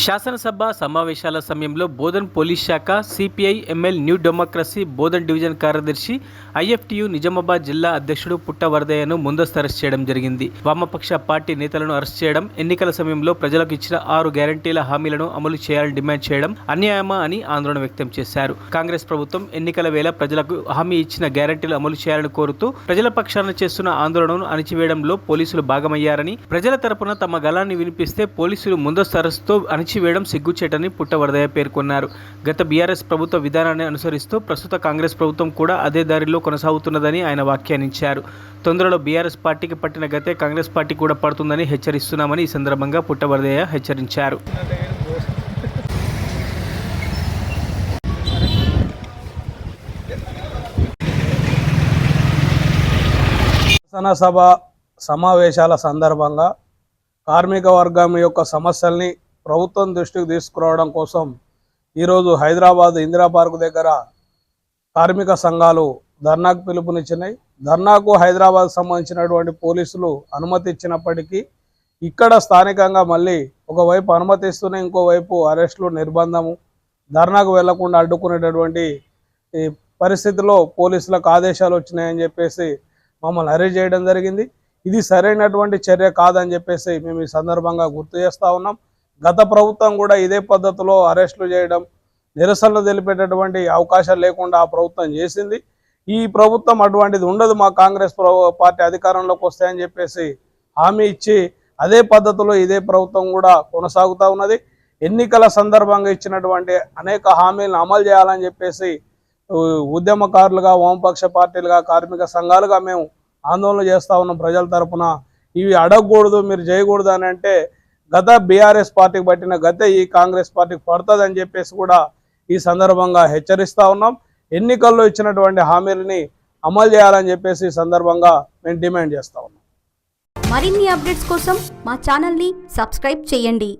శాసనసభ సమావేశాల సమయంలో బోధన్ పోలీస్ శాఖ, CPI ML new democracy Bodhan division కార్యదర్శి, ఐఎఫ్టియు నిజామాబాద్ జిల్లా అధ్యక్షుడు పుట్ట వరదయ్యను ముందస్తు అరెస్ట్ చేయడం జరిగింది. వామపక్ష పార్టీ నేతలను అరెస్ట్ చేయడం, ఎన్నికల సమయంలో ప్రజలకు ఇచ్చిన 6 గ్యారంటీల హామీలను అమలు చేయాలని డిమాండ్ చేయడం అన్యాయమా అని ఆందోళన వ్యక్తం చేశారు. కాంగ్రెస్ ప్రభుత్వం ఎన్నికల వేళ ప్రజలకు హామీ ఇచ్చిన గ్యారంటీలు అమలు చేయాలని కోరుతూ ప్రజల పక్షాన చేస్తున్న ఆందోళనను అణిచివేయడంలో పోలీసులు భాగమయ్యారని, ప్రజల తరపున తమ గళాన్ని వినిపిస్తే పోలీసులు ముందస్తు అరెస్టుతో అణిచివేయడం సిగ్గుచేటని పుట్ట వరదయ్య పేర్కొన్నారు. గత బీఆర్ఎస్ ప్రభుత్వ విధానాన్ని అనుసరిస్తూ ప్రస్తుత కాంగ్రెస్ ప్రభుత్వం కూడా అదే దారిలో కొనసాగుతున్నదని ఆయన వ్యాఖ్యానించారు. తొందరలో బీఆర్ఎస్ పార్టీకి పట్టిన గతే కాంగ్రెస్ పార్టీ కూడా పడుతుందని హెచ్చరిస్తున్నామని ఈ సందర్భంగా పుట్ట వరదయ్య హెచ్చరించారు. శాసనసభ సమావేశాల సందర్భంగా కార్మిక వర్గం యొక్క సమస్యల్ని ప్రభుత్వం దృష్టికి తీసుకురావడం కోసం ఈరోజు హైదరాబాద్ ఇందిరా పార్క్ దగ్గర కార్మిక సంఘాలు ధర్నాకు పిలుపునిచ్చినాయి. ధర్నాకు హైదరాబాద్ సంబంధించినటువంటి పోలీసులు అనుమతి ఇచ్చినప్పటికీ ఇక్కడ స్థానికంగా మళ్ళీ ఒకవైపు అనుమతిస్తూనే ఇంకోవైపు అరెస్టులు, నిర్బంధము, ధర్నాకు వెళ్లకుండా అడ్డుకునేటటువంటి ఈ పరిస్థితిలో పోలీసులకు ఆదేశాలు వచ్చినాయని చెప్పేసి మమ్మల్ని అరెస్ట్ చేయడం జరిగింది. ఇది సరైనటువంటి చర్య కాదని చెప్పేసి మేము ఈ సందర్భంగా గుర్తు చేస్తూ ఉన్నాం. గత ప్రభుత్వం కూడా ఇదే పద్ధతిలో అరెస్టులు చేయడం, నిరసనలు తెలిపేటటువంటి అవకాశాలు లేకుండా ఆ ప్రభుత్వం చేసింది. ఈ ప్రభుత్వం అటువంటిది ఉండదు, మా కాంగ్రెస్ పార్టీ అధికారంలోకి వస్తాయని చెప్పేసి హామీ ఇచ్చి అదే పద్ధతిలో ఇదే ప్రభుత్వం కూడా కొనసాగుతూ ఉన్నది. ఎన్నికల సందర్భంగా ఇచ్చినటువంటి అనేక హామీలను అమలు చేయాలని చెప్పేసి ఉద్యమకారులుగా, వామపక్ష పార్టీలుగా, కార్మిక సంఘాలుగా మేము ఆందోళన చేస్తూ ఉన్నాం. ప్రజల తరఫున ఇవి అడగకూడదు, మీరు చేయకూడదు అని అంటే గత బీఆర్ఎస్ పార్టీకి పట్టిన గతే ఈ కాంగ్రెస్ పార్టీకి పడుతుందని చెప్పేసి కూడా ఈ సందర్భంగా హెచ్చరిస్తూ ఉన్నాం. ఎన్నికల్లో ఇచ్చినటువంటి హామీలని అమలు చేయాలని చెప్పేసి ఈ సందర్భంగా మేము డిమాండ్ చేస్తూ ఉన్నాం. మరిన్ని అప్డేట్స్ కోసం మా ఛానల్ని సబ్స్క్రైబ్ చేయండి.